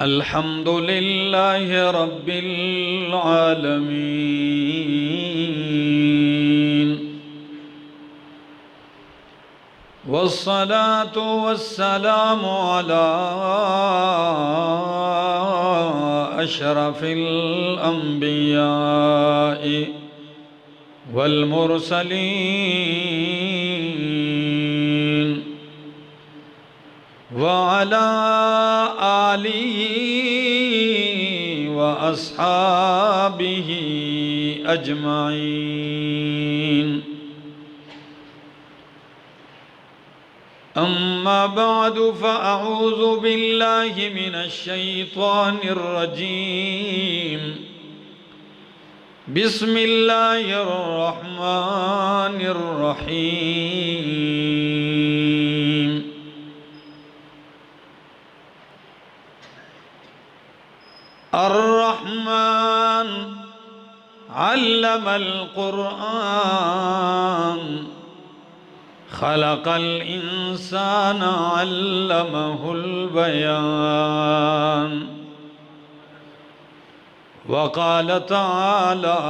अल्हम्दुलिल्लाहि रब्बिल आलमीन वस्सलातु वस्सलामु अला अशरफिल अंबिया'i वल मुरसलीन व अला आलिहि व अस्हाबिहि अजमाइन। अम्मा बअदु फ़अऊज़ु बिल्लाहि मिनश शैतानिर रजीम। बिस्मिल्लाहिर रहमानिर रहीम। अर्रहमान अल्लमल क़ुरआन खलक़ल इंसान अल्लमहुल बयान। वक़ाल तआला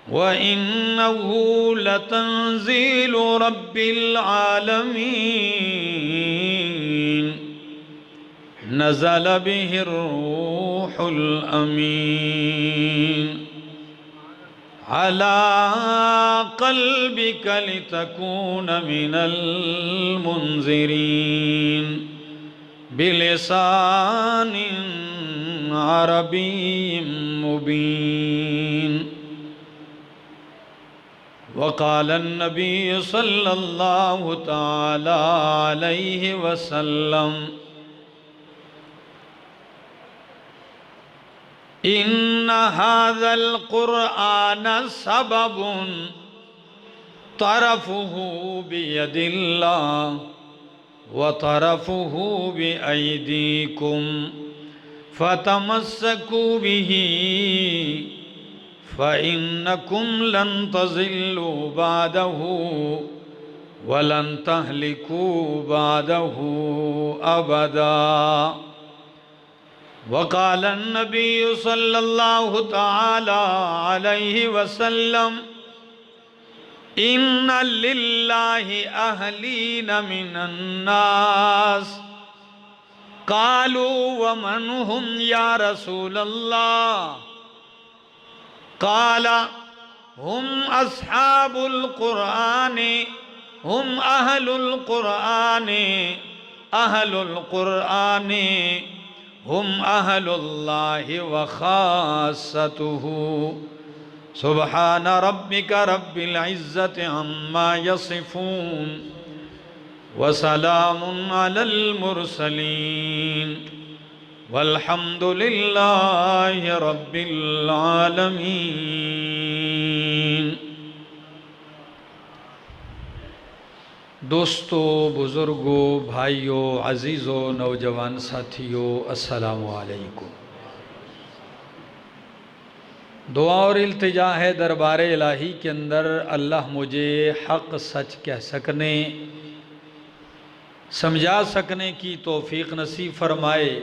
व इन्नहु लतंज़ीलु रब्बिल आलमीन नज़ल बिहिर रूहुल अमीन अला क़ल्बिका लितकून मिनल मुंज़िरीन बिलिसानिन अरबिय्यिन मुबीन। वक़ाल अन्नबी सल्लल्लाहु तआला अलैहि वसल्लम इन्न हाज़ल क़ुरआन सबबुन तरफ़ुहु बियदिल्लाह व तरफ़ुहु बिअयदीकुम फ़तमस्सकू बिही फ़इन्नकुम लन तज़िल्लू बादहु व लन तहलिकू बादहु अबदा। वक़ाल अन्नबी सल्लल्लाहु तआला अलैहि वसल्लम इन्न लिल्लाहि अहलीन मिनन नास क़ालू व मन हुम या रसूलल्लाह क़ाल हुम अस्हाबुल क़ुरआनि हुम अहलुल क़ुरआनि अहलुल क़ुरआनि हुम अहलुल्लाहि व खासतुहु। सुब्हान रब्बिका रब्बिल इज़्ज़ति अम्मा यसिफून व सलामुन अलल मुरसलीन वल्हम्दुलिल्लाहि रब्बिल आलमीन। दोस्तों, बुज़ुर्गों, भाइयों, अज़ीज़ों, नौजवान साथियों, अस्सलामु अलैकुम। दुआ और इल्तिजा है दरबार इलाही के अंदर अल्लाह मुझे हक़ सच कह सकने, समझा सकने की तौफ़ीक़ नसीब फ़रमाए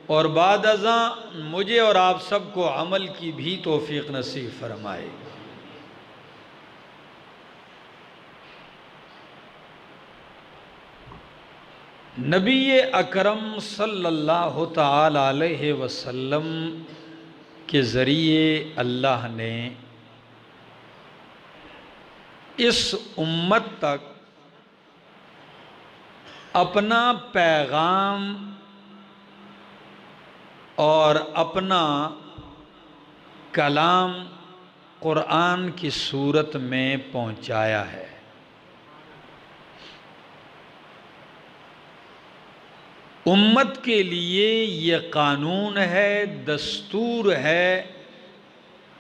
और बाद अज़ां मुझे और आप सबको अमल की भी तौफ़ीक़ नसीब फ़रमाए। नबी अकरम सल्लल्लाहु तआला अलैहि वसल्लम के ज़रिए अल्लाह ने इस उम्मत तक अपना पैगाम और अपना कलाम कुरान की सूरत में पहुंचाया है। उम्मत के लिए ये कानून है, दस्तूर है,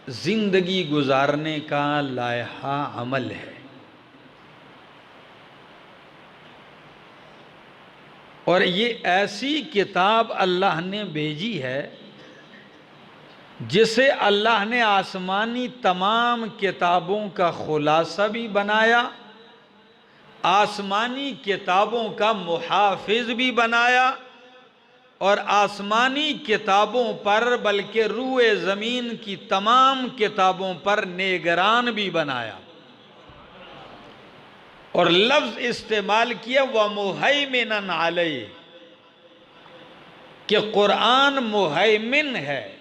ज़िंदगी गुजारने का लायहा अमल है। और ये ऐसी किताब अल्लाह ने भेजी है जिसे अल्लाह ने आसमानी तमाम किताबों का खुलासा भी बनाया, आसमानी किताबों का मुहाफिज भी बनाया और आसमानी किताबों पर बल्कि रूए ज़मीन की तमाम किताबों पर निगरान भी बनाया। और लफ्ज़ इस्तेमाल किया व मुहैमिनन अलैहि, कि कुरान मुहैमिन है।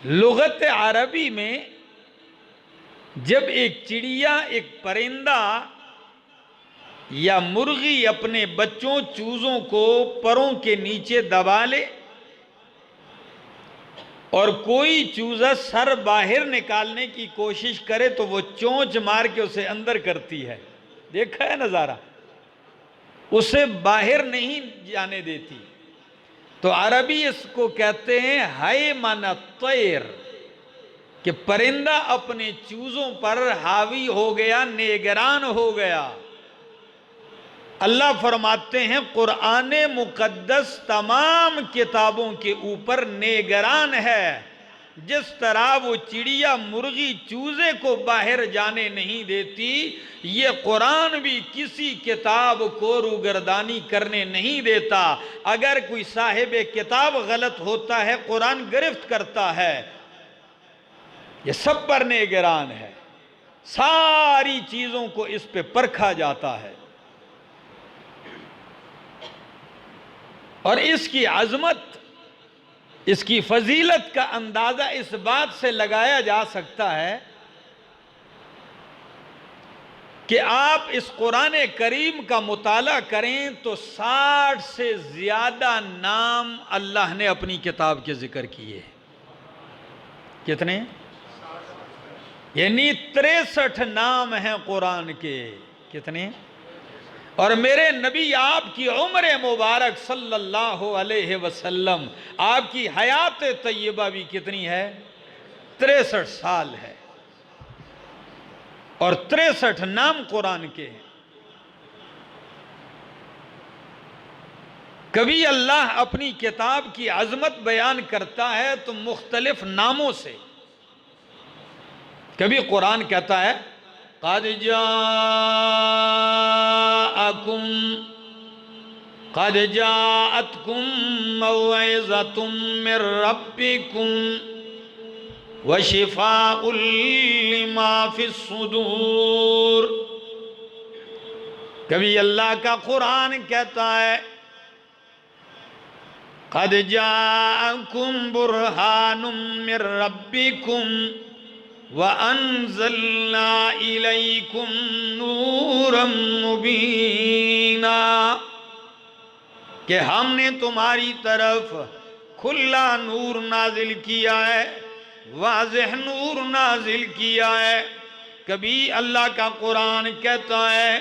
लुगत अरबी में जब एक चिड़िया, एक परिंदा या मुर्गी अपने बच्चों चूज़ों को परों के नीचे दबा ले और कोई चूज़ा सर बाहर निकालने की कोशिश करे तो वो चोंच मार के उसे अंदर करती है, देखा है नज़ारा, उसे बाहर नहीं जाने देती। तो अरबी इसको कहते हैं हैमन तैर, कि परिंदा अपने चूज़ों पर हावी हो गया, निगरान हो गया। अल्लाह फरमाते हैं कुरान मुकद्दस तमाम किताबों के ऊपर निगरान है। जिस तरह वो चिड़िया मुर्गी चूजे को बाहर जाने नहीं देती, ये कुरान भी किसी किताब को रूगर्दानी करने नहीं देता। अगर कोई साहिब किताब गलत होता है, कुरान गिरफ्त करता है। ये सब पर निगरान है, सारी चीजों को इस पे परखा जाता है। और इसकी अजमत, इसकी फजीलत का अंदाजा इस बात से लगाया जा सकता है कि आप इस कुरान करीम का मुताला करें तो 60 से ज्यादा नाम अल्लाह ने अपनी किताब के जिक्र किए। कितने? यानी 63 नाम हैं कुरान के। कितने? और मेरे नबी आपकी उम्र मुबारक सल्लल्लाहु अलैहि वसल्लम, आपकी हयात तय्यबा भी कितनी है? 63 साल है और 63 नाम कुरान के हैं। कभी अल्लाह अपनी किताब की अजमत बयान करता है तो मुख्तलिफ नामों से। कभी कुरान कहता है क़द जाअतकुम मौइज़तुम मिर रब्बिकुम व शिफ़ाउल लिमा फ़िस्सुदूर। कभी अल्लाह का कुरान कहता है क़द जाअकुम बुरहानुम मिर रब्बिकुम व अंज़लना इलैकुम नूरम मुबीना, कि हमने तुम्हारी तरफ खुला नूर नाजिल किया है, वाज़ेह नूर नाजिल किया है। कभी अल्लाह का कुरान कहता है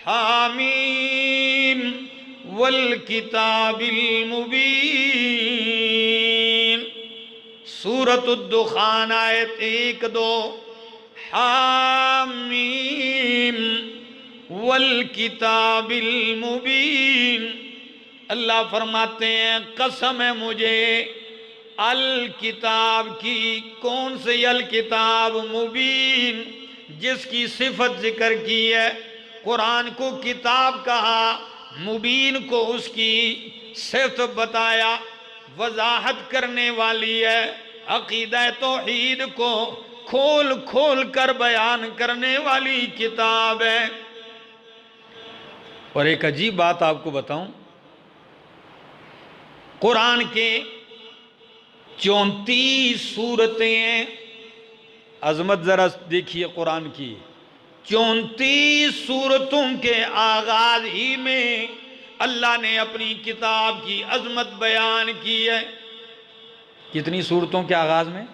हामीम वल किताबिल मुबीन, सूरत दुखान आयत 1-2। हामीम वल किताबिल मुबीन, अल्लाह फरमाते हैं कसम है मुझे अल किताब की। कौन से अल किताब? मुबीन, जिसकी सिफत जिक्र की है। कुरान को किताब कहा, मुबीन को उसकी सिफत बताया, वजाहत करने वाली है। अकीदा तौहीद को खोल खोल कर बयान करने वाली किताब है। और एक अजीब बात आपको बताऊं, कुरान के 34 सूरतें हैं। अजमत जरा देखिए कुरान की, 34 सूरतों के आगाज ही में अल्लाह ने अपनी किताब की अजमत बयान की है। कितनी सूरतों के आगाज में?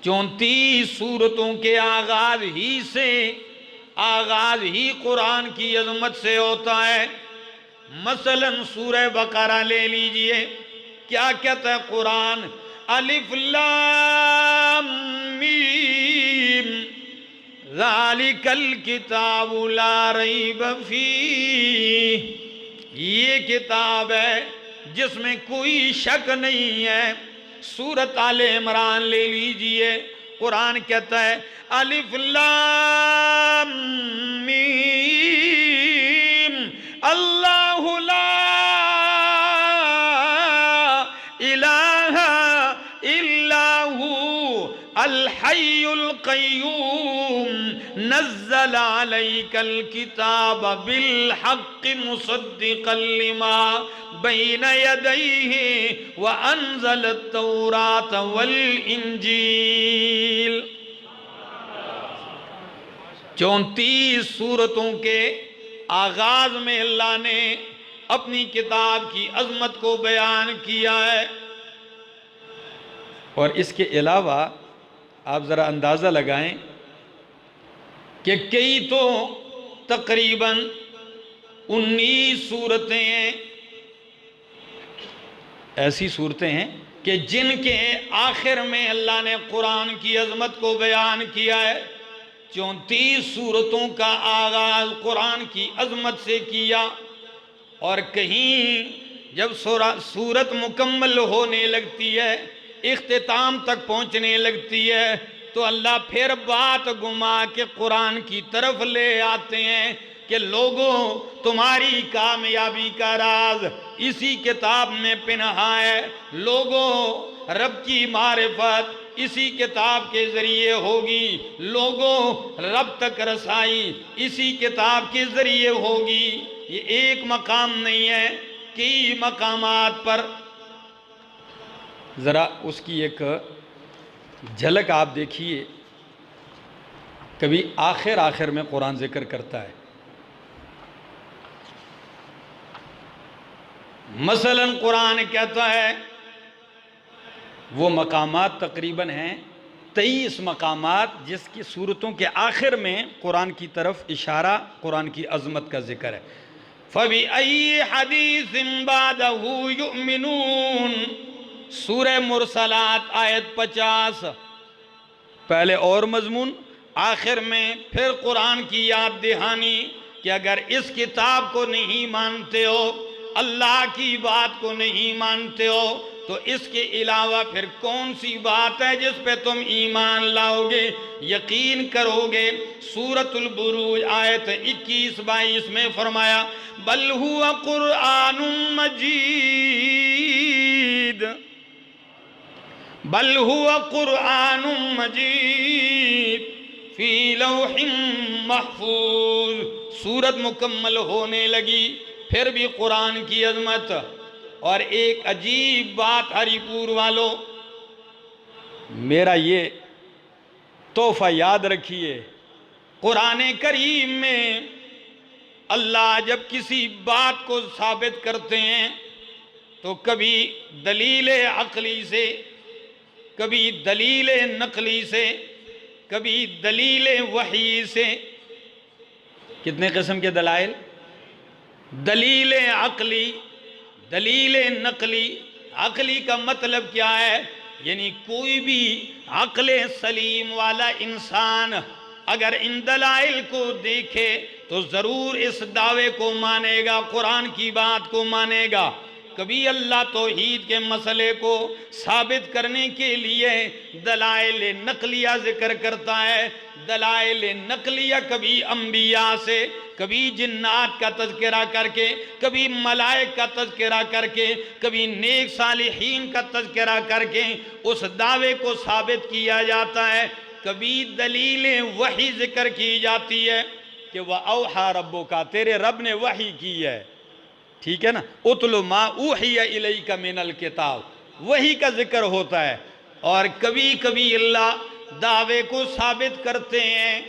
34 सूरतों के आगाज ही से, आगाज ही कुरान की अजमत से होता है। मसलन सूरह बकरा ले लीजिए, क्या कहता है कुरान? अलिफ लाम मीम ज़ालिकल किताबु ला रैब फीह, ये किताब है जिसमें कोई शक नहीं है। सूरत आले इमरान ले लीजिए, कुरान कहता है अलिफ लाम मीम अल्लाहु ला इलाहा इल्लाहु अल हय्युल क़य्यूम नज़्ज़ल अलैकल किताब बिल हक़्क़ि मुसद्दिक़ल लिमा बैन यदैहि व अनज़ल तौरात वल इंजील। 34 सूरतों के आगाज में अल्लाह ने अपनी किताब की अजमत को बयान किया है। और इसके अलावा आप ज़रा अंदाज़ा लगाएं कि कई तो तकरीबन 19 सूरतें हैं, ऐसी सूरतें हैं कि जिनके आखिर में अल्लाह ने कुरान की अजमत को बयान किया है। 34 सूरतों का आगाज कुरान की अजमत से किया, और कहीं जब सूरत मुकम्मल होने लगती है, इख्तिताम तक पहुंचने लगती है, तो अल्लाह फिर बात घुमा के कुरान की तरफ ले आते हैं कि लोगों, तुम्हारी कामयाबी का राज इसी किताब में पिन्हा है। लोगों, रब की मारिफत इसी किताब के ज़रिए होगी। लोगों, रब तक रसाई इसी किताब के ज़रिए होगी। ये एक मकाम नहीं है, कई मकामात पर। ज़रा उसकी एक झलक आप देखिए। कभी आखिर आखिर में कुरान जिक्र करता है, मसलन कुरान कहता है, वो मकामात तकरीबन हैं 23 मकामात जिसकी सूरतों के आखिर में कुरान की तरफ इशारा, कुरान की अज़मत का जिक्र है। फ़बी अय्यि हदीसिन बादहु युमिनून, सूरह मुरसलात आयत 50। पहले और मजमून, आखिर में फिर कुरान की याद दहानी कि अगर इस किताब को नहीं मानते हो, अल्लाह की बात को नहीं मानते हो, तो इसके अलावा फिर कौन सी बात है जिस पे तुम ईमान लाओगे, यकीन करोगे। सूरतुल बुरूज आयत 21-22 में फरमाया बल हुवा कुरआनुम मजीद, बल हुवा कुरआनुम मजीद फी लौहिम महफूज। सूरत मुकम्मल होने लगी, फिर भी कुरान की अजमत। और एक अजीब बात हरिपुर वालों, मेरा ये तोहफा याद रखिए, कुरान करीम में अल्लाह जब किसी बात को साबित करते हैं तो कभी दलील अक्ली से, कभी दलील नकली से, कभी दलील वही से। कितने किस्म के दलाइल? दलील अक्ली, दलील नकली। अक्ली का मतलब क्या है? यानी कोई भी अक्ल सलीम वाला इंसान अगर इन दलाइल को देखे तो ज़रूर इस दावे को मानेगा, कुरान की बात को मानेगा। कभी अल्लाह तौहीद के मसले को साबित करने के लिए दलाइल नकलिया जिक्र करता है। दलाइल नकलिया कभी अम्बिया से, कभी जिन्नात का तज़किरा करके, कभी मलाइक का तज़किरा करके, कभी नेक सालिहीन का तज़किरा करके उस दावे को साबित किया जाता है। कभी दलील वही जिक्र की जाती है कि वह औहा रब्बो का, तेरे रब ने वही की है, ठीक है ना। उतलु मा ऊहिया इलैका मिनल किताब, वही का जिक्र होता है। और कभी कभी अल्लाह दावे को साबित करते हैं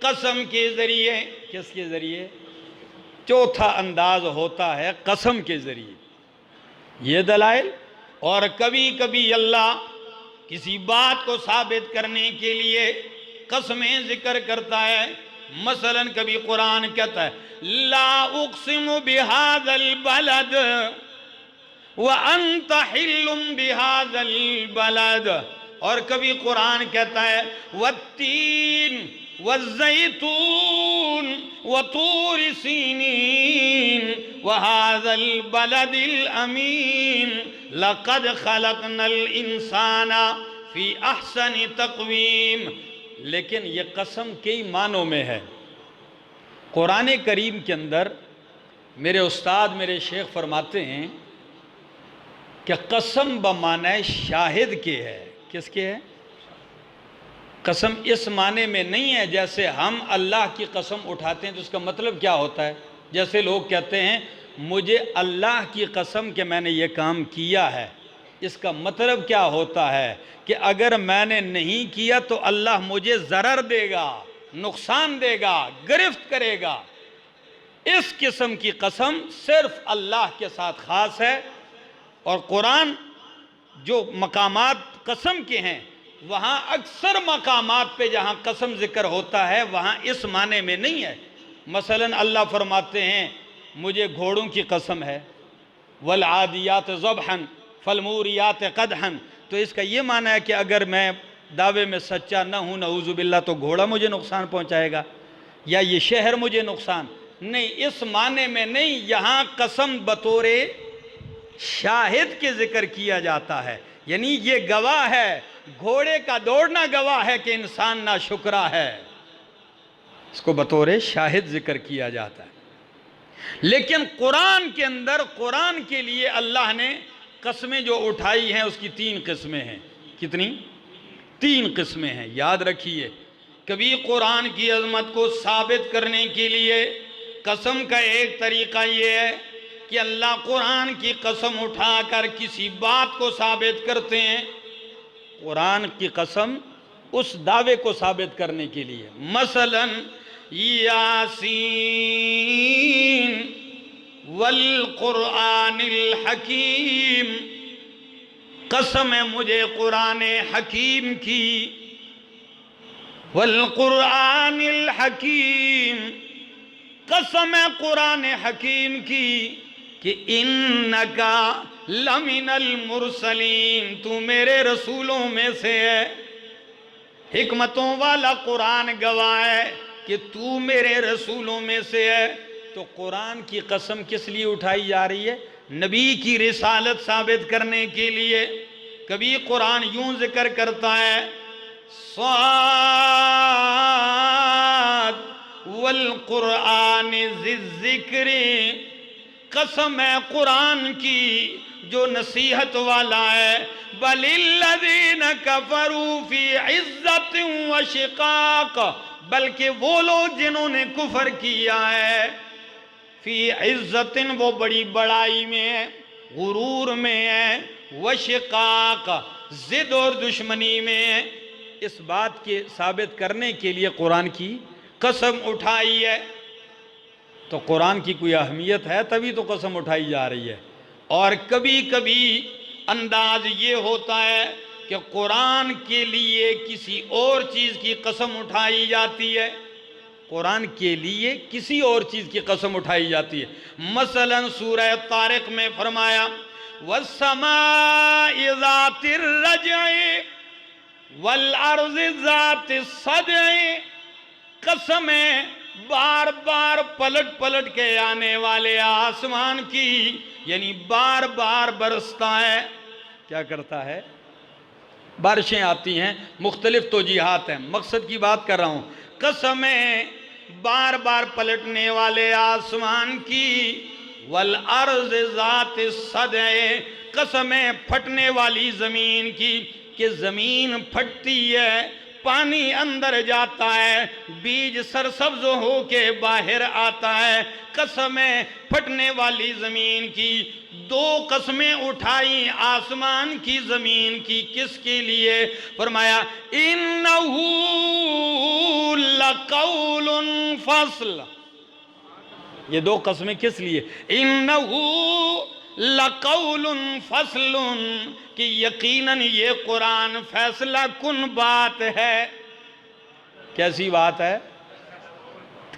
कसम के ज़रिए। किसके ज़रिए? चौथा अंदाज होता है कसम के ज़रिए, ये दलाइल। और कभी कभी अल्लाह किसी बात को साबित करने के लिए कसमें जिक्र करता है। मसलन कभी कुरान कहता है ला उक़सिमु बिहाज़ल बलद व अंत हिल्लुम बिहाज़ल बलद। और कभी कुरान कहता है वत्तीन वज़्ज़ैतून व तूर सीनीन वहाज़ल बलदिल अमीन लक़द खलक़नल इंसाना फ़ी अहसनि तक़वीम। लेकिन ये कसम कई मानों में है। कुरान करीम के अंदर मेरे उस्ताद मेरे शेख फरमाते हैं कि कसम बमाने शाहिद के है। किसके है? कसम इस माने में नहीं है जैसे हम अल्लाह की कसम उठाते हैं तो उसका मतलब क्या होता है। जैसे लोग कहते हैं मुझे अल्लाह की कसम कि मैंने ये काम किया है, इसका मतलब क्या होता है कि अगर मैंने नहीं किया तो अल्लाह मुझे ज़रर देगा, नुकसान देगा, गिरफ्त करेगा। इस किस्म की कसम सिर्फ अल्लाह के साथ ख़ास है। और कुरान जो मकामात कसम के हैं वहाँ अक्सर मकामात पे जहाँ कसम ज़िक्र होता है वहाँ इस माने में नहीं है। मसलन अल्लाह फरमाते हैं मुझे घोड़ों की कसम है, वल आदियात ज़बहन फलमूरियात क़दहन, तो इसका ये माना है कि अगर मैं दावे में सच्चा न हूँ नऊज़ु बिल्लाह तो घोड़ा मुझे नुकसान पहुँचाएगा या ये शहर मुझे नुकसान नहीं, इस माने में नहीं। यहाँ कसम बतौरे शाहिद के ज़िक्र किया जाता है, यानी ये गवाह है, घोड़े का दौड़ना गवाह है कि इंसान नाशुक्रा है, इसको बतौर शाहिद जिक्र किया जाता है। लेकिन कुरान के अंदर कुरान के लिए अल्लाह ने कस्में जो उठाई हैं उसकी 3 किस्में हैं। कितनी? 3 किस्में हैं, याद रखिए। कभी कुरान की अजमत को साबित करने के लिए कसम का एक तरीका ये है कि अल्लाह कुरान की कसम उठाकर किसी बात को साबित करते हैं। कुरान की कसम उस दावे को साबित करने के लिए, मसलन यासीन वल कुरानिल हकीम, कसम है मुझे कुरान हकीम की, वल कुरानिल हकीम, कसम है कुरान हकीम की कि इन्नका लमिनल मुरसलीन, तू मेरे रसूलों में से है। हिकमतों वाला कुरान गवाह है कि तू मेरे रसूलों में से है। तो कुरान की कसम किस लिए उठाई जा रही है? नबी की रिसालत साबित करने के लिए। कभी कुरान यूं जिक्र करता है स्वाद वल कुरान ज़िक्री, कसम है कुरान की जो नसीहत वाला है। बलिल्लज़ीन कफ़रू फ़ी इज़्ज़तिन व शिक़ाक़, बल्कि वो लोग जिन्होंने कुफर किया है, फ़ी इज़्ज़तिन वो बड़ी बड़ाई में है, गुरूर में है, व शिक़ाक़ ज़िद और दुश्मनी में है। इस बात के साबित करने के लिए कुरान की कसम उठाई है। तो कुरान की कोई अहमियत है तभी तो कसम उठाई जा रही है। और कभी कभी अंदाज ये होता है कि कुरान के लिए किसी और चीज़ की कसम उठाई जाती है, कुरान के लिए किसी और चीज़ की कसम उठाई जाती है। मसलन सूरह तारिक में फरमाया वस्समाइ ज़ातिर रजइ वल अर्ज़ि ज़ातिस सदइ, कसम है बार बार पलट पलट के आने वाले आसमान की, यानी बार बार बरसता है। क्या करता है? बारिशें आती हैं, मुख्तलिफ तौजीहात हैं, मकसद की बात कर रहा हूँ। कसम है बार बार पलटने वाले आसमान की, वल अर्ज़ ज़ातिस सदइ, कसम है फटने वाली ज़मीन की कि ज़मीन फटती है, पानी अंदर जाता है, बीज सरसब्ज होके बाहर आता है। कसम है फटने वाली ज़मीन की। 2 कस्में उठाई आसमान की ज़मीन की, किसके लिए? फरमाया इन्नहू लक़ौलुन फ़स्ल, ये 2 कस्में किस लिए? इन्नहू लक़ौलुन फ़स्लुन, कि यकीनन ये कुरान फैसला कुन बात है। कैसी बात है?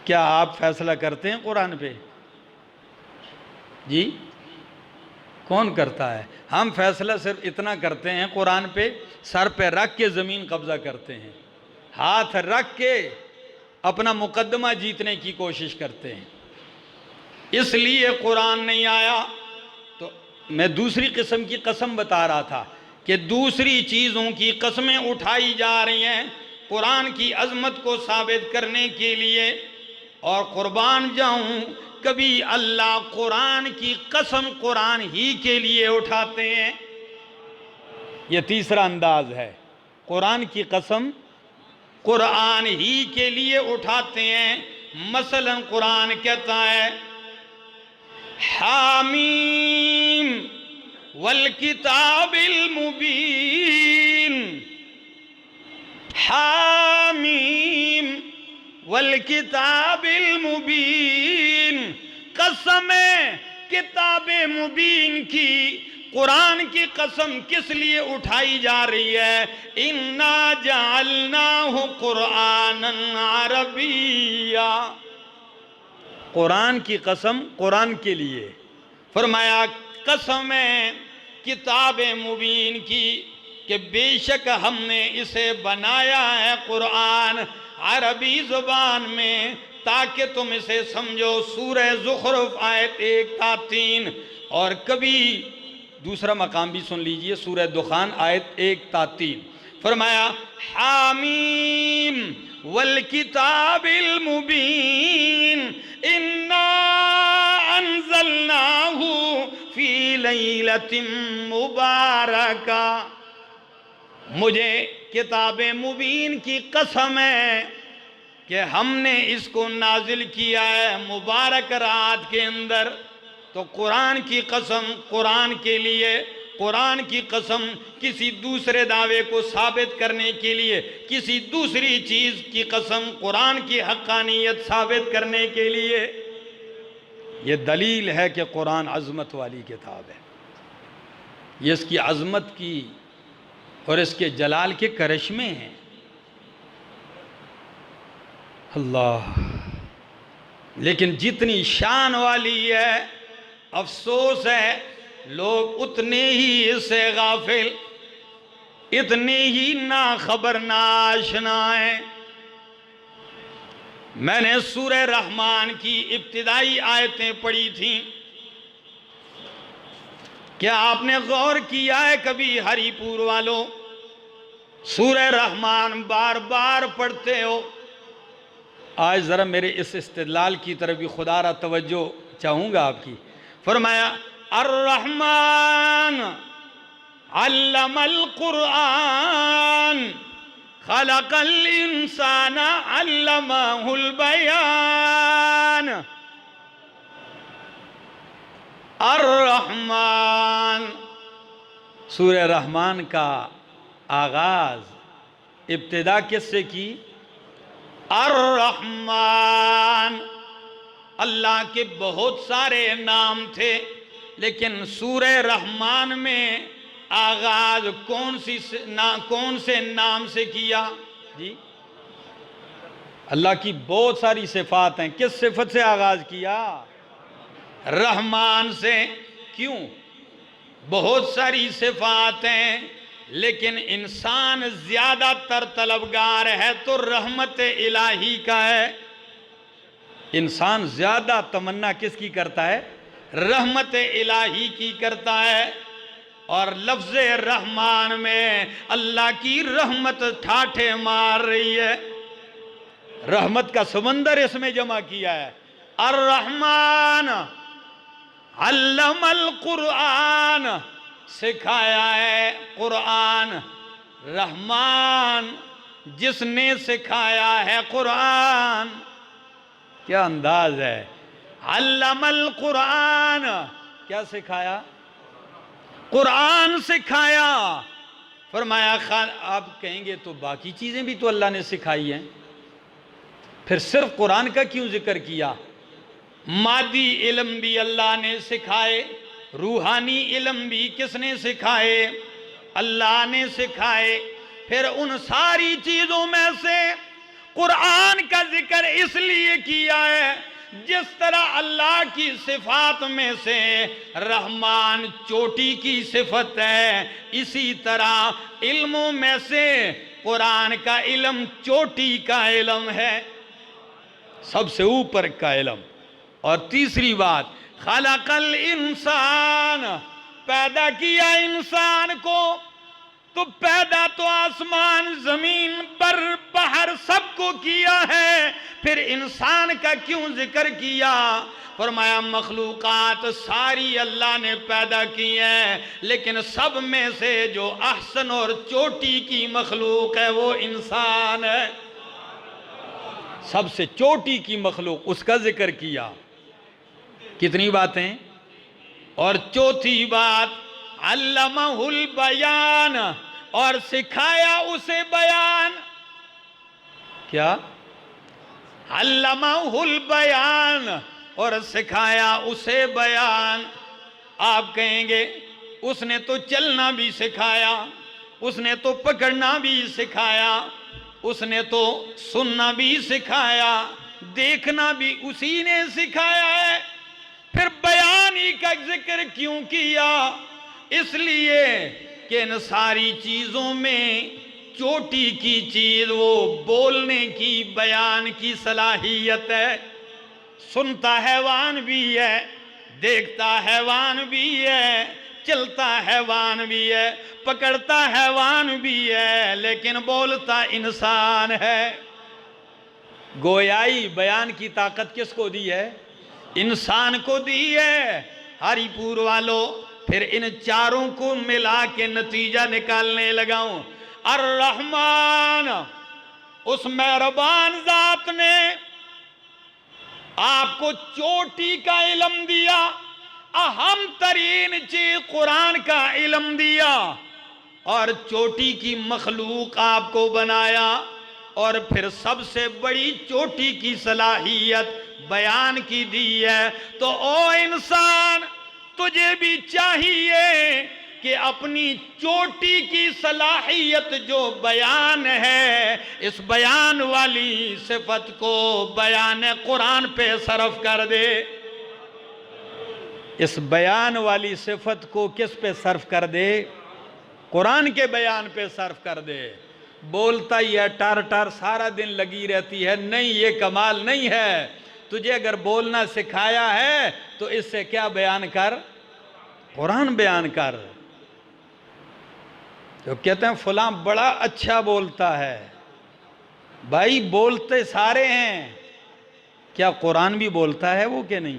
क्या आप फैसला करते हैं कुरान पे? जी कौन करता है? हम फैसला सिर्फ इतना करते हैं कुरान पे, सर पे रख के ज़मीन कब्जा करते हैं, हाथ रख के अपना मुकदमा जीतने की कोशिश करते हैं। इसलिए कुरान नहीं आया। तो मैं दूसरी किस्म की कसम बता रहा था कि दूसरी चीज़ों की कस्में उठाई जा रही हैं कुरान की अजमत को साबित करने के लिए। और कुर्बान जाऊं, कभी अल्लाह कुरान की कसम कुरान ही के लिए उठाते हैं। यह तीसरा अंदाज है, कुरान की कसम कुरान ही के लिए उठाते हैं। मसलन कुरान कहता है हामीम वल किताबिल मुबीन, हामीम वल किताबिल मुबीन, कसम किताब मुबीन की, कुरान की कसम किस लिए उठाई जा रही है? इन्ना जअलनाहु कुरआनन अरबिया, कुरान की कसम कुरान के लिए। फरमाया कसम है किताब मुबीन की कि बेशक हमने इसे बनाया है कुरान अरबी जुबान में ताकि तुम इसे समझो। सूरह ज़ुखरुफ आयत 1 था 3। और कभी दूसरा मकाम भी सुन लीजिए, सूरह दुखान आयत 1 था 3। फरमाया हामीम वल किताबिल मुबीन इन्ना अंज़लनाहु फी लैलतिन मुबारका, मुझे किताब मुबीन की कसम है कि हमने इसको नाजिल किया है मुबारक रात के अंदर। तो कुरान की कसम कुरान के लिए, कुरान की कसम किसी दूसरे दावे को साबित करने के लिए, किसी दूसरी चीज़ की कसम कुरान की हक़ानियत साबित करने के लिए, ये दलील है कि कुरान अज़मत वाली किताब है। ये इसकी अज़मत की और इसके जलाल के करिश्मे हैं। अल्लाह, लेकिन जितनी शान वाली है, अफसोस है लोग उतने ही इससे गाफिल, इतने ही ना खबर ना आशना है। मैंने सूरह रहमान की इब्तिदाई आयतें पढ़ी थीं। क्या आपने गौर किया है कभी हरिपुर वालों, सूरह रहमान बार बार पढ़ते हो? आज ज़रा मेरे इस इस्तिदलाल की तरफ भी खुदारा तवज्जो चाहूँगा आपकी। फरमाया अर्रहमान अल्लमल कुरआन खलकल इंसाना अल्लमहुल बयान। अर्रहमान, सूरह रहमान का आगाज इब्तिदा किससे की? अर्रहमान। अल्लाह के बहुत सारे नाम थे, लेकिन सूरह रहमान में आगाज कौन से नाम से किया जी? अल्लाह की बहुत सारी सिफात हैं, किस सिफत से आगाज किया? रहमान से। क्यों? बहुत सारी सिफात हैं, लेकिन इंसान ज्यादातर तलबगार है तो रहमत इलाही का है। इंसान ज्यादा तमन्ना किसकी करता है? रहमत इलाही की करता है। और लफ्ज़ रहमान में अल्लाह की रहमत ठाठे मार रही है, रहमत का समंदर इसमें जमा किया है। अर्रहमान अल्लमल कुरआन, सिखाया है कुरआन। रहमान जिसने सिखाया है कुरआन। क्या अंदाज है! अल्लमल कुरआन, क्या सिखाया? कुरआन सिखाया। फरमाया खान, आप कहेंगे तो बाकी चीज़ें भी तो अल्लाह ने सिखाई हैं, फिर सिर्फ कुरान का क्यों जिक्र किया? मादी इल्म भी अल्लाह ने सिखाए, रूहानी इल्म भी किसने सिखाए? अल्लाह ने सिखाए। फिर उन सारी चीज़ों में से कुरान का जिक्र इसलिए किया है, जिस तरह अल्लाह की सिफात में से रहमान चोटी की सिफत है, इसी तरह इल्मों में से कुरान का इल्म चोटी का इल्म है, सबसे ऊपर का इल्म। और तीसरी बात, खलकल इंसान, पैदा किया इंसान को, तो पैदा तो आसमान जमीन बर बाहर सबको किया है, फिर इंसान का क्यों जिक्र किया? फरमाया मखलूकात सारी अल्लाह ने पैदा की है, लेकिन सब में से जो अहसन और चोटी की मखलूक है वो इंसान है। सबसे चोटी की मखलूक, उसका जिक्र किया। कितनी बातें। और चौथी बात, अल्लमहुल बयान, और सिखाया उसे बयान। क्या? अल्लमहुल बयान, और सिखाया उसे बयान। आप कहेंगे उसने तो चलना भी सिखाया, उसने तो पकड़ना भी सिखाया, उसने तो सुनना भी सिखाया, देखना भी उसी ने सिखाया है, फिर बयान ही का जिक्र क्यों किया? इसलिए कि इन सारी चीजों में चोटी की चीज वो बोलने की, बयान की सलाहियत है। सुनता हैवान भी है, देखता हैवान भी है, चलता हैवान भी है, पकड़ता हैवान भी है, लेकिन बोलता इंसान है। गोयाई बयान की ताकत किसको दी है? इंसान को दी है। हरिपुर वालों, फिर इन चारों को मिला के नतीजा निकालने लगाऊं। अर्रहमान, उस मेहरबान जात ने आपको चोटी का इल्म दिया, अहम तरीन चीज कुरान का इल्म दिया, और चोटी की मखलूक आपको बनाया, और फिर सबसे बड़ी चोटी की सलाहियत बयान की दी है। तो ओ इंसान, तुझे भी चाहिए कि अपनी चोटी की सलाहियत जो बयान है, इस बयान वाली सिफत को बयान कुरान पे सर्फ कर दे। इस बयान वाली सिफत को किस पे सर्फ कर दे? कुरान के बयान पे सर्फ कर दे। बोलता ही है, टार टार सारा दिन लगी रहती है, नहीं ये कमाल नहीं है। तुझे अगर बोलना सिखाया है तो इससे क्या बयान कर? कुरान बयान कर। जो कहते हैं फलां बड़ा अच्छा बोलता है, भाई बोलते सारे हैं, क्या कुरान भी बोलता है वो कि नहीं?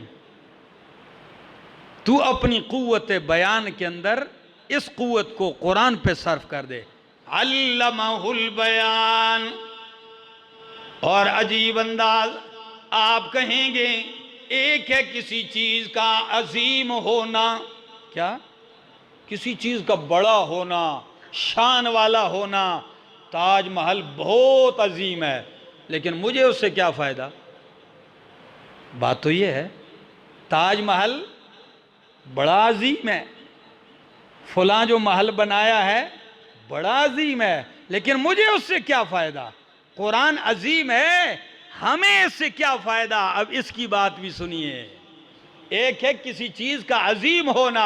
तू अपनी कुव्वत बयान के अंदर इस कुव्वत को कुरान पे सर्फ कर दे। अल्लमहुल बयान। और अजीब अंदाज, आप कहेंगे एक है किसी चीज का अजीम होना, क्या? किसी चीज का बड़ा होना, शान वाला होना। ताजमहल बहुत अजीम है, लेकिन मुझे उससे क्या फायदा? बात तो ये है, ताजमहल बड़ा अजीम है, फलां जो महल बनाया है बड़ा अजीम है, लेकिन मुझे उससे क्या फायदा? कुरान अजीम है, हमें इससे क्या फायदा? अब इसकी बात भी सुनिए। एक है किसी चीज का अजीम होना,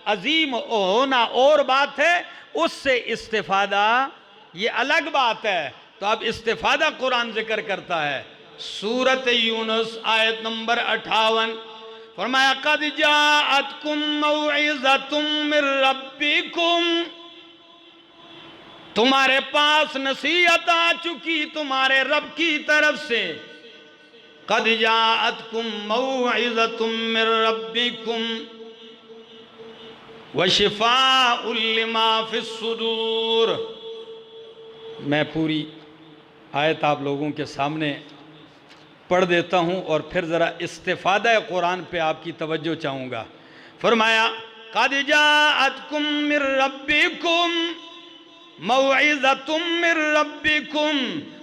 अजीम होना और बात है, उससे इस्तिफादा ये अलग बात है। तो अब इस्तिफादा कुरान जिक्र करता है। सूरत यूनुस आयत नंबर 58, फरमाया कद जाअतकुम मौइज़तुम मिर रब्बिकुम, तुम्हारे पास नसीहत आ चुकी तुम्हारे रब की तरफ से। कद जाअतकुम मौइज़तुम मिर रब्बिकुम व शिफाउल लिमा फिस सुदूर। मैं पूरी आयत आप लोगों के सामने पढ़ देता हूँ और फिर ज़रा इस्तिफादा कुरान पे आपकी तवज्जो चाहूँगा। फरमाया कद जाअतकुम मिर रब्बिकुम मौइज़तुम मिर रब्बिकुम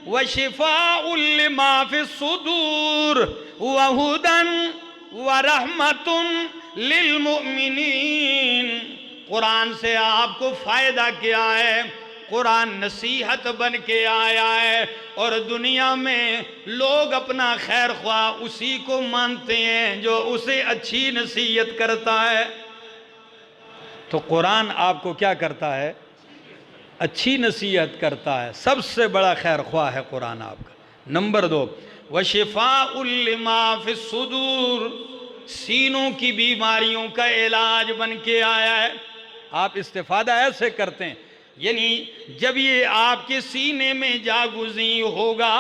व शिफाउल लिमा फिस सुदूर व हुदन व रहमतुन लिल मुमिनीन। कुरान से आपको फ़ायदा क्या है? कुरान नसीहत बन के आया है, और दुनिया में लोग अपना खैर ख्वाह उसी को मानते हैं जो उसे अच्छी नसीहत करता है। तो कुरान आपको क्या करता है? अच्छी नसीहत करता है। सबसे बड़ा खैर ख्वाह है कुरान आपका। नंबर 2, व शिफाउल लिमा फिस्सुदूर, सीनों की बीमारियों का इलाज बन के आया है। आप इस्तिफादा ऐसे करते हैं, यानी जब ये आपके सीने में जागुज़ी होगा,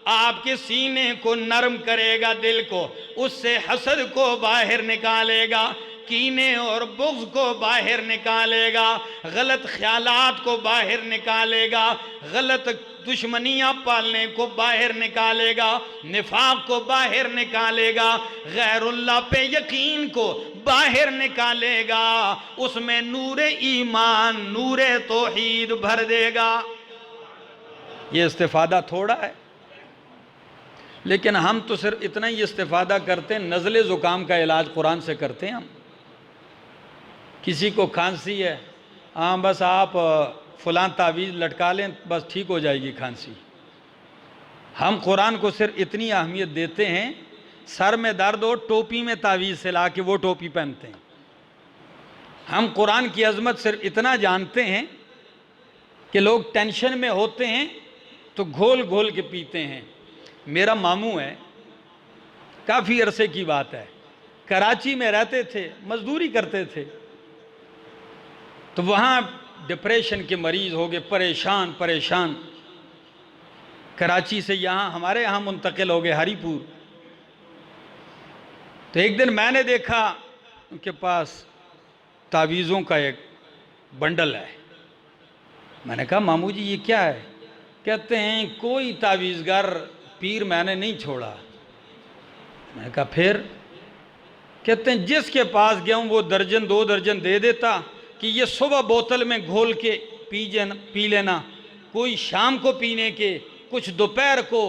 आपके सीने को नरम करेगा, दिल को, उससे हसद को बाहर निकालेगा, कीने और बुग़्ज़ को बाहर निकालेगा, गलत ख्यालात को बाहर निकालेगा, गलत दुश्मनियाँ पालने को बाहर निकालेगा, निफाक को बाहर निकालेगा, गैरुल्लाह पे यकीन को बाहर निकालेगा, उसमें नूरे ईमान, नूरे तौहीद भर देगा। ये इस्तिफादा थोड़ा है, लेकिन हम तो सिर्फ इतना ही इस्तिफादा करते हैं। नज़ले ज़ुकाम का इलाज कुरान से करते हैं हम। किसी को खांसी है, हाँ बस आप फ़लाँ तावीज़ लटका लें, बस ठीक हो जाएगी खांसी। हम कुरान को सिर्फ इतनी अहमियत देते हैं, सर में दर्द हो टोपी में तावीज़ से ला के वो टोपी पहनते हैं। हम कुरान की अज़मत सिर्फ इतना जानते हैं कि लोग टेंशन में होते हैं तो घोल घोल के पीते हैं। मेरा मामू है, काफ़ी अरसे की बात है, कराची में रहते थे, मजदूरी करते थे, तो वहाँ डिप्रेशन के मरीज़ हो गए, परेशान परेशान। कराची से यहाँ हमारे यहाँ मुंतकिल हो गए हरीपुर। तो एक दिन मैंने देखा उनके पास तावीज़ों का एक बंडल है। मैंने कहा मामू जी ये क्या है? कहते हैं कोई तावीज़गार पीर मैंने नहीं छोड़ा। मैंने कहा फिर? कहते हैं जिसके पास गया हूँ वो दर्जन 2 दर्जन दे देता कि ये सुबह बोतल में घोल के पी लेना, कोई शाम को पीने के, कुछ दोपहर को।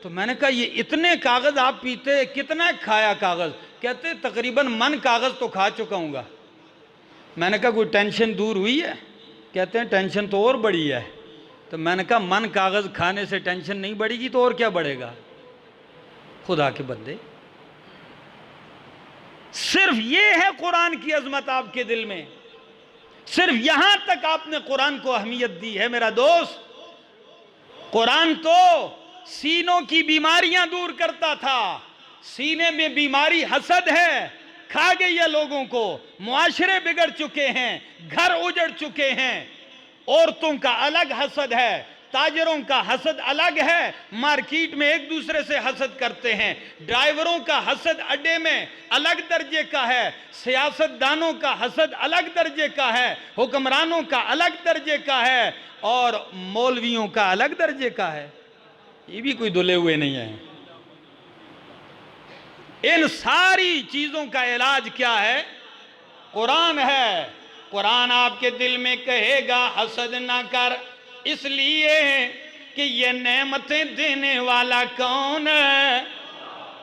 तो मैंने कहा ये इतने कागज़ आप पीते, कितना खाया कागज़? कहते तकरीबन मन कागज़ तो खा चुका हूँगा। मैंने कहा कोई टेंशन दूर हुई है? कहते हैं टेंशन तो और बढ़ी है। तो मैंने कहा मन कागज़ खाने से टेंशन नहीं बढ़ेगी तो और क्या बढ़ेगा? खुदा के बंदे, सिर्फ ये है कुरान की अजमत आपके दिल में, सिर्फ यहां तक आपने कुरान को अहमियत दी है। मेरा दोस्त, कुरान तो सीनों की बीमारियां दूर करता था। सीने में बीमारी हसद है, खा गई है लोगों को, मुआशरे बिगड़ चुके हैं, घर उजड़ चुके हैं। औरतों का अलग हसद है, ताजरों का हसद अलग है, मार्केट में एक दूसरे से हसद करते हैं। ड्राइवरों का हसद अड्डे में अलग दर्जे का है, सियासतदानों का हसद अलग दर्जे का है, हुक्मरानों का अलग दर्जे का है, और मौलवियों का अलग दर्जे का है। ये भी कोई धुले हुए नहीं है। इन सारी चीजों का इलाज क्या है? कुरान है। कुरान आपके दिल में कहेगा हसद ना कर, इसलिए कि ये नेमतें देने वाला कौन है?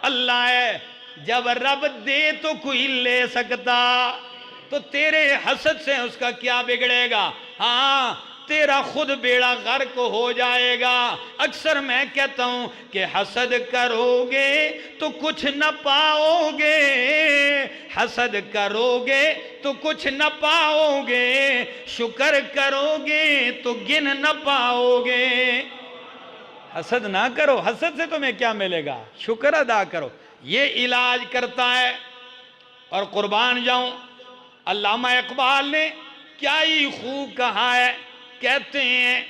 अल्लाह है। जब रब दे तो कोई ले सकता, तो तेरे हसद से उसका क्या बिगड़ेगा? हाँ, तेरा खुद बेड़ा गर्क हो जाएगा। अक्सर मैं कहता हूं कि हसद करोगे तो कुछ न पाओगे, हसद करोगे तो कुछ न पाओगे, शुक्र करोगे तो गिन न पाओगे। हसद ना करो, हसद से तुम्हें क्या मिलेगा? शुक्र अदा करो। ये इलाज करता है। और कुर्बान जाऊं, अल्लामा इकबाल ने क्या ही खूब कहा है। कहते हैं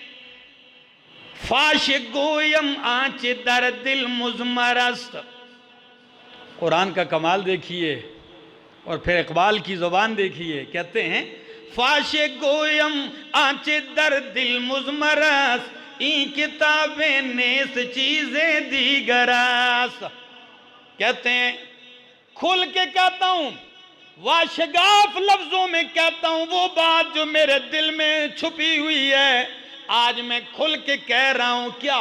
फाश गोयम आंच दर दिल मुजमरस्त। कुरान का कमाल देखिए और फिर इकबाल की जुबान देखिए। कहते हैं फाश गोयम आंच दर दिल मुजमरस, ई किताबें नेस चीजें दीगरस। कहते हैं खुल के कहता हूं, वाशगाफ लफ्जों में कहता हूं वो बात जो मेरे दिल में छुपी हुई है, आज मैं खुल के कह रहा हूं। क्या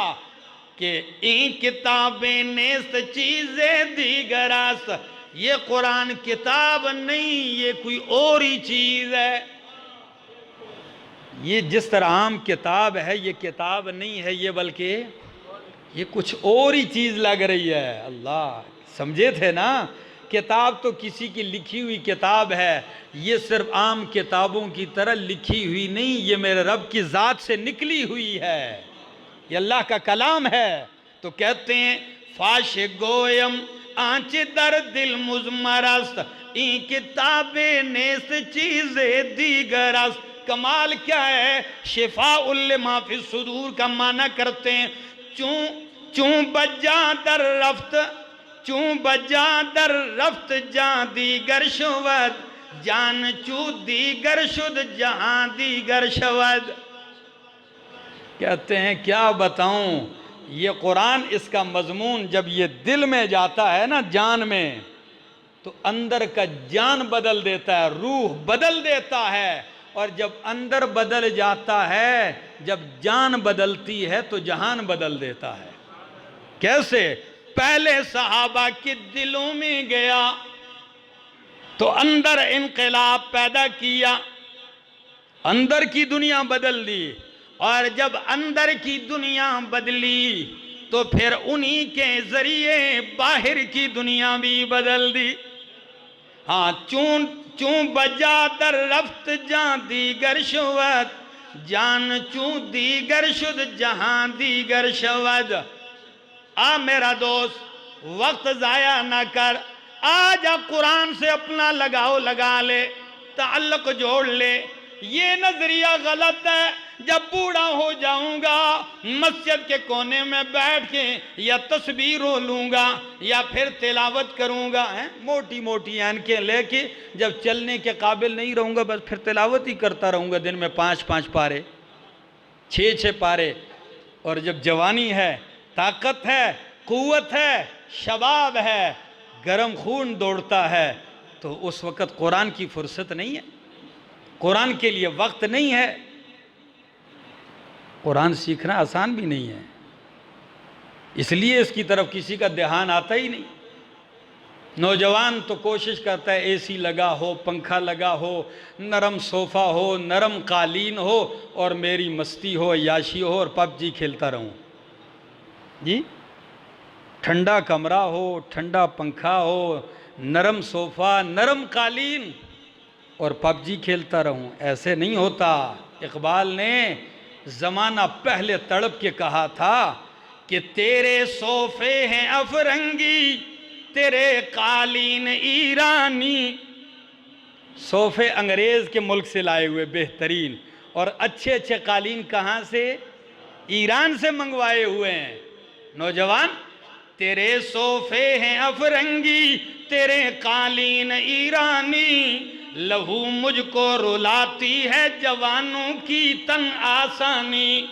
कि इन किताबें नेस्त चीजें दीगरस, ये कुरान किताब नहीं, ये कोई और ही चीज है। ये जिस तरह आम किताब है, ये किताब नहीं है, ये बल्कि ये कुछ और ही चीज लग रही है। अल्लाह, समझे थे ना? किताब तो किसी की लिखी हुई किताब है, ये सिर्फ आम किताबों की तरह लिखी हुई नहीं, ये मेरे रब की ज़ात से निकली हुई है, ये अल्लाह का कलाम है। तो कहते हैं फाश गोयम आंच दर दिल मुजमरस्त ई किताबे नेस चीज़े दीगरस्त। कमाल क्या है, शिफा उल माफी सुदूर का माना करते हैं। चूं चूं बजा दर रफ्त, चूं बजा दर रफ्त जां दीगर शुवद, जान चू दीगर शुद जहां दीगर शवद। कहते हैं क्या बताऊं, ये कुरान, इसका मजमून जब ये दिल में जाता है ना, जान में, तो अंदर का जान बदल देता है, रूह बदल देता है। और जब अंदर बदल जाता है, जब जान बदलती है तो जहान बदल देता है। कैसे? पहले सहाबा के दिलों में गया तो अंदर इनकलाब पैदा किया, अंदर की दुनिया बदल दी। और जब अंदर की दुनिया बदली तो फिर उन्हीं के जरिए बाहर की दुनिया भी बदल दी। हाँ, चूं चूं बजा दर रफ्त जां दीगर शुवद, जान चूं दीगर शुद जहां दीगर शवद। आ मेरा दोस्त, वक्त जाया ना कर, आज आप कुरान से अपना लगाव लगा ले, ताल्लुक जोड़ ले। ये नजरिया गलत है, जब बूढ़ा हो जाऊंगा मस्जिद के कोने में बैठ के या तस्बीह रो लूंगा या फिर तिलावत करूंगा, है मोटी मोटी ऐनकें लेके, जब चलने के काबिल नहीं रहूंगा बस फिर तिलावत ही करता रहूंगा, दिन में 5-5 पारे, 6-6 पारे। और जब जवानी है, ताकत है, कुव्वत है, शबाब है, गरम खून दौड़ता है, तो उस वक़्त कुरान की फुर्सत नहीं है, कुरान के लिए वक्त नहीं है। कुरान सीखना आसान भी नहीं है, इसलिए इसकी तरफ किसी का ध्यान आता ही नहीं। नौजवान तो कोशिश करता है एसी लगा हो, पंखा लगा हो, नरम सोफ़ा हो, नरम कालीन हो, और मेरी मस्ती हो, अय्याशी हो, और पबजी खेलता रहूं। जी, ठंडा कमरा हो, ठंडा पंखा हो, नरम सोफ़ा, नरम कालीन, और पबजी खेलता रहूं। ऐसे नहीं होता। इकबाल ने ज़माना पहले तड़प के कहा था कि तेरे सोफ़े हैं अफरंगी, तेरे कालीन ईरानी। सोफ़े अंग्रेज़ के मुल्क से लाए हुए बेहतरीन, और अच्छे अच्छे कालीन कहाँ से? ईरान से मंगवाए हुए हैं। नौजवान, तेरे सोफ़े हैं अफरंगी, तेरे कालीन ईरानी, लहू मुझको रुलाती है जवानों की तन आसानी,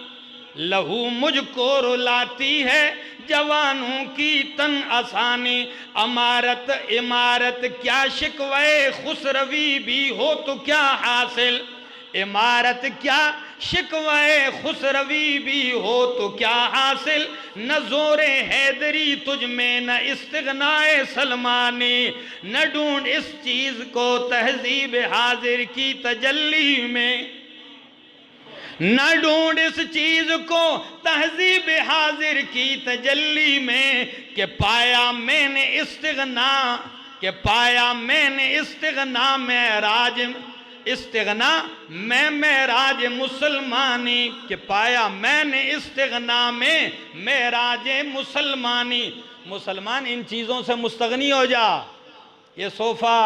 लहू मुझको रुलाती है जवानों की तन आसानी। अमारत इमारत क्या शिकवे खुसरवी भी हो तो क्या हासिल, इमारत क्या शिकवे खुसरवी भी हो तो क्या हासिल, न जोरे हैदरी तुझ में न इस्तिगनाए सलमानी, न ढूंढ इस चीज को तहजीब हाजिर की तजल्ली में, न ढूंढ इस चीज को तहजीब हाजिर की तजल्ली में, कि पाया मैंने इस्तिगना, कि पाया मैंने इस्तिगना में राज, इस्तिगना में मेराज मुसलमानी, कि पाया मैंने इस्तिगना में मेराज मुसलमानी। मुसलमान इन चीज़ों से मुस्तगनी हो जा, ये सोफ़ा,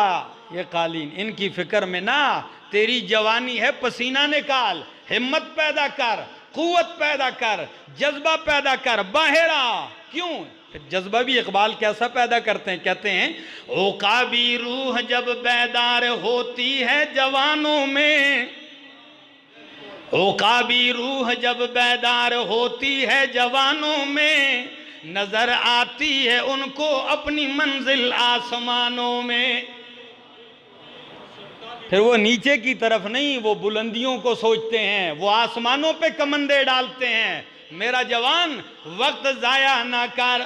ये कालीन, इनकी फ़िक्र में ना। तेरी जवानी है, पसीना निकाल, हिम्मत पैदा कर, कुव्वत पैदा कर, जज्बा पैदा कर, बाहर आ। क्यों? जज्बा भी इकबाल कैसा पैदा करते हैं, कहते हैं ओकाबी रूह जब बेदार होती है जवानों में, ओकाबी रूह जब बेदार होती है जवानों में, नजर आती है उनको अपनी मंजिल आसमानों में। फिर वो नीचे की तरफ नहीं, वो बुलंदियों को सोचते हैं, वो आसमानों पे कमंदे डालते हैं। मेरा जवान, वक्त जाया ना कर,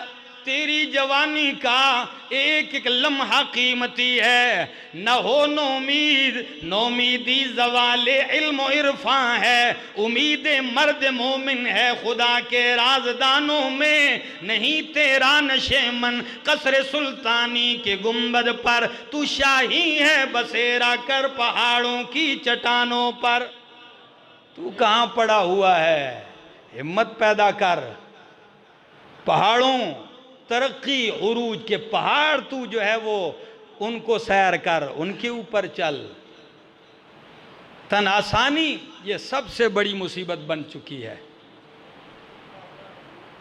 तेरी जवानी का एक एक लम्हा कीमती है। न हो नोमीद, नोमीदी जवाले इल्म इरफान है, उम्मीद मर्द मोमिन है खुदा के राजदानों में। नहीं तेरा नशेमन कसर सुल्तानी के गुंबद पर, तू शाही है बसेरा कर पहाड़ों की चट्टानों पर। तू कहाँ पड़ा हुआ है? हिम्मत पैदा कर, पहाड़ों तरक्की उरूज के पहाड़ तू जो है वो उनको सैर कर, उनके ऊपर चल। तन आसानी ये सबसे बड़ी मुसीबत बन चुकी है।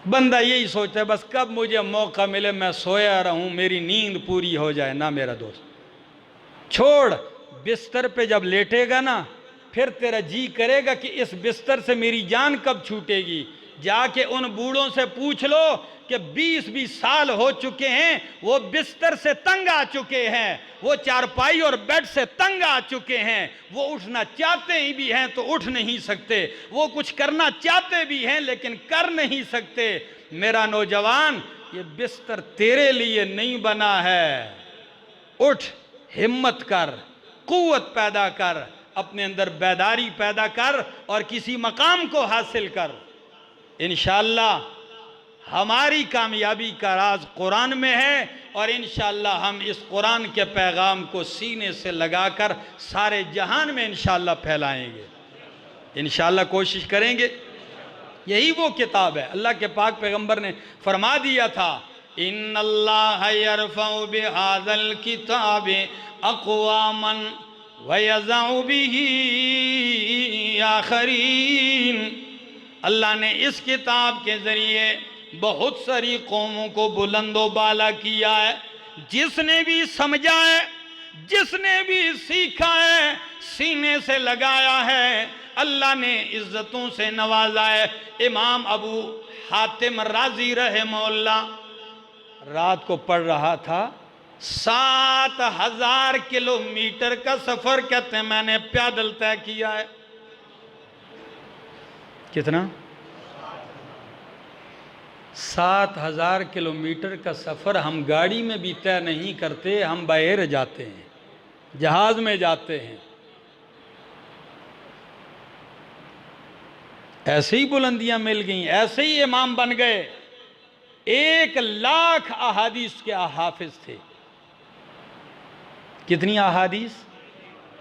बंदा यही सोचता है बस कब मुझे मौका मिले मैं सोया रहूं, मेरी नींद पूरी हो जाए। ना मेरा दोस्त, छोड़, बिस्तर पे जब लेटेगा ना फिर तेरा जी करेगा कि इस बिस्तर से मेरी जान कब छूटेगी। जाके उन बूढ़ों से पूछ लो कि 20-20 साल हो चुके हैं, वो बिस्तर से तंग आ चुके हैं, वो चारपाई और बेड से तंग आ चुके हैं, वो उठना चाहते ही भी हैं तो उठ नहीं सकते, वो कुछ करना चाहते भी हैं लेकिन कर नहीं सकते। मेरा नौजवान, ये बिस्तर तेरे लिए नहीं बना है। उठ, हिम्मत कर, कुव्वत पैदा कर, अपने अंदर बेदारी पैदा कर और किसी मकाम को हासिल कर। इंशाअल्लाह हमारी कामयाबी का राज कुरान में है और इंशाअल्लाह हम इस कुरान के पैगाम को सीने से लगाकर सारे जहान में इंशाअल्लाह फैलाएंगे। इंशाअल्लाह कोशिश करेंगे। यही वो किताब है, अल्लाह के पाक पैगंबर ने फरमा दिया था, इन्नल्लाह यरफ़उ बिहाज़ल किताब अक़वामन व यज़उ बिही आख़रीन। अल्लाह ने इस किताब के ज़रिए बहुत सारी कौमों को बुलंदो बाला किया है। जिसने भी समझा है, जिसने भी सीखा है, सीने से लगाया है, अल्लाह ने इज्जतों से नवाजा है। इमाम अबू हातिम राजी रहमहुल्लाह रात को पढ़ रहा था, 7000 किलोमीटर का सफर कहते हैं मैंने पैदल तय किया है। कितना? 7000 किलोमीटर का सफ़र हम गाड़ी में भी तय नहीं करते, हम बाहर जाते हैं, जहाज़ में जाते हैं। ऐसे ही बुलंदियां मिल गई, ऐसे ही इमाम बन गए। 1,00,000 अहादीस के हाफिज थे। कितनी अहादीस?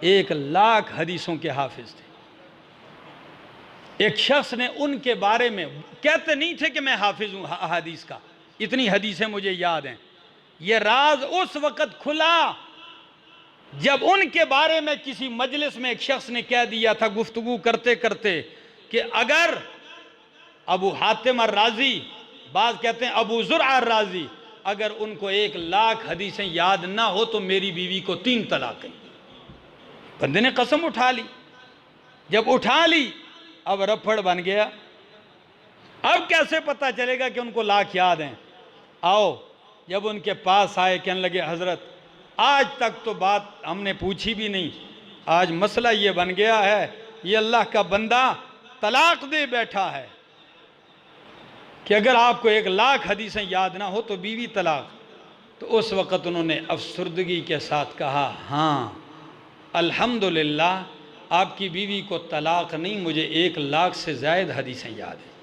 1,00,000 हदीसों के हाफिज थे। एक शख्स ने उनके बारे में, कहते नहीं थे कि मैं हाफिज हूं हदीस का, इतनी हदीसें मुझे याद हैं। यह राज उस वक़्त खुला जब उनके बारे में किसी मजलिस में एक शख्स ने कह दिया था गुफ्तगू करते करते कि अगर अबू हातिम अर्राजी, बाज़ कहते हैं अबू ज़ुरअ अर्राजी, अगर उनको 1,00,000 हदीसें याद ना हो तो मेरी बीवी को 3 तलाक़ें। बंदे ने कसम उठा ली। जब उठा ली अब रफड़ बन गया। अब कैसे पता चलेगा कि उनको लाख याद हैं? आओ, जब उनके पास आए कहने लगे हज़रत आज तक तो बात हमने पूछी भी नहीं, आज मसला ये बन गया है, ये अल्लाह का बंदा तलाक दे बैठा है कि अगर आपको 1,00,000 हदीसें याद ना हो तो बीवी तलाक। तो उस वक़्त उन्होंने अफसरदगी के साथ कहा, हाँ अल्हम्दुलिल्लाह आपकी बीवी को तलाक नहीं, मुझे 1,00,000 से ज़ायद हदीसें याद हैं।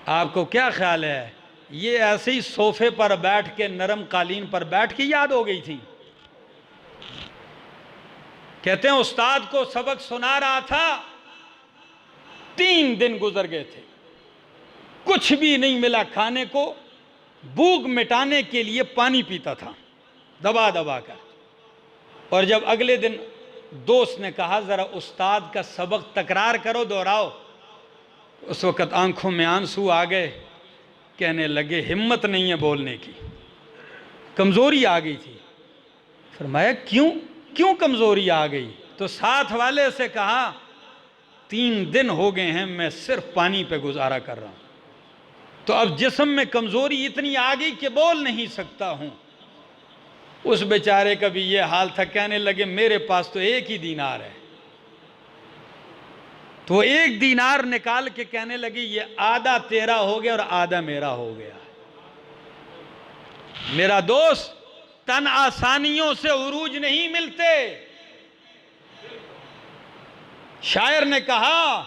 आपको क्या ख्याल है ये ऐसे ही सोफे पर बैठ के, नरम कालीन पर बैठ के याद हो गई थी? कहते हैं उस्ताद को सबक सुना रहा था, 3 दिन गुजर गए थे, कुछ भी नहीं मिला खाने को, भूख मिटाने के लिए पानी पीता था दबा दबा कर। और जब अगले दिन दोस्त ने कहा ज़रा उस्ताद का सबक तकरार करो, दोहराओ, उस वक़्त आंखों में आंसू आ गए। कहने लगे हिम्मत नहीं है बोलने की, कमज़ोरी आ गई थी। फरमाया क्यों क्यों कमज़ोरी आ गई? तो साथ वाले से कहा 3 दिन हो गए हैं मैं सिर्फ पानी पे गुजारा कर रहा हूँ, तो अब जिस्म में कमज़ोरी इतनी आ गई कि बोल नहीं सकता हूँ। उस बेचारे का भी ये हाल था। कहने लगे मेरे पास तो 1 ही दीनार है। तो 1 दीनार निकाल के कहने लगे ये आधा तेरा हो गया और आधा मेरा हो गया। मेरा दोस्त, तन आसानियों से उरूज नहीं मिलते। शायर ने कहा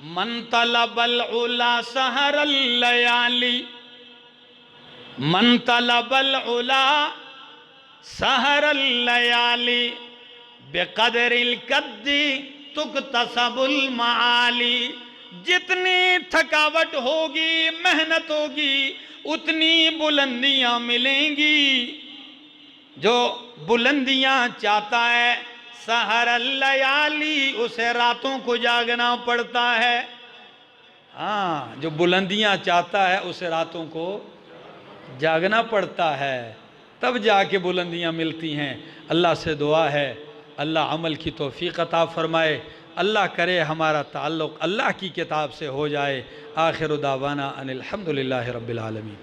मन तलबल उला सहरल लयाली, मन तलबल उला सहरल लयाली, बेकदरिल कद्दी तुक तसबुल माली। जितनी थकावट होगी, मेहनत होगी, उतनी बुलंदियां मिलेंगी। जो बुलंदियां चाहता है सहर लयाली, उसे रातों को जागना पड़ता है। हाँ, जो बुलंदियां चाहता है उसे रातों को जागना पड़ता है, तब जाके बुलंदियां मिलती हैं। अल्लाह से दुआ है अल्लाह अमल की तौफीक अता फरमाए। अल्लाह करे हमारा ताल्लुक़ अल्लाह की किताब से हो जाए। आखिर दावाना अनिल हम्दुलिल्लाहि रब्बिल आलमीन।